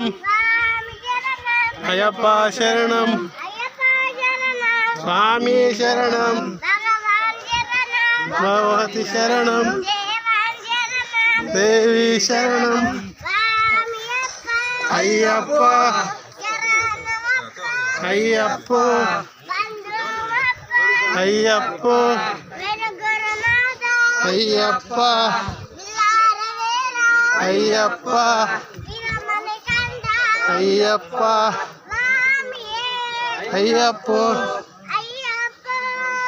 శరణం అయ్యప్ప శరణం స్వామి శరణం భగవతి శరణం దేవి శరణం అయ్యప్ప అయ్యప్ప అయ్యప్ప అయ్యప్ప అయ్యప్ప అయ్యప్ప అయ్యప్ప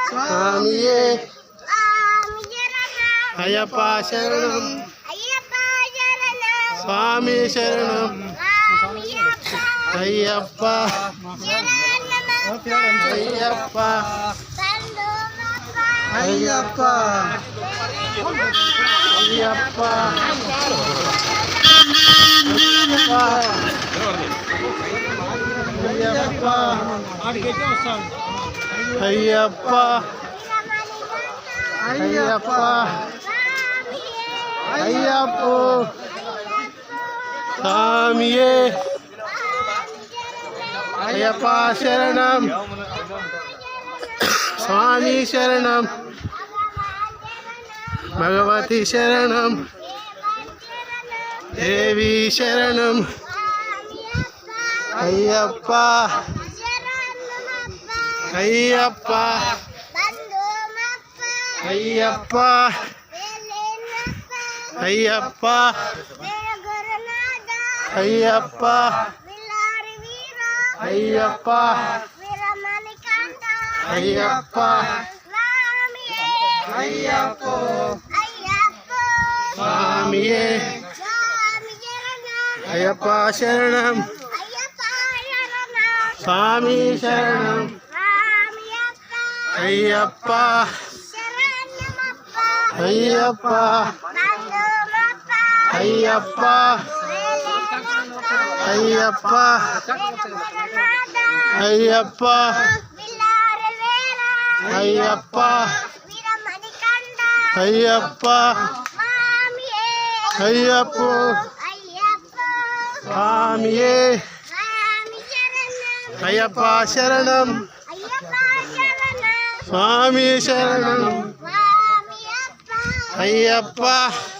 స్వామియే అయ్యప్ప శరణం స్వామి శరణం అయ్యప్ప అయ్యప్ప అయ్యప్ప అయ్యప్ప అయ్యప్ప అయ్యప్ప అయ్యప్ప అయ్యప్ప స్వామియే అయ్యప్ప శరణం స్వామి శరణం భగవతి శరణం దేవి శరణం అయ్యప్ప అయ్యప్ప అయ్యప్ప అయ్యప్ప అయ్యప్ప అయ్యప్ప అయ్యప్ప అయ్యప్ప స్వామియే అయ్యప్ప శరణం స్వామి శరణం అయ్యప్ప అయ్యప్ప అయ్యప్ప అయ్యప్ప అయ్యప్ప అయ్యప్ప అయ్యప్ప అయ్యప్ప స్వామియే అయ్యప్ప శరణం స్వామి శరణం అయ్యప్ప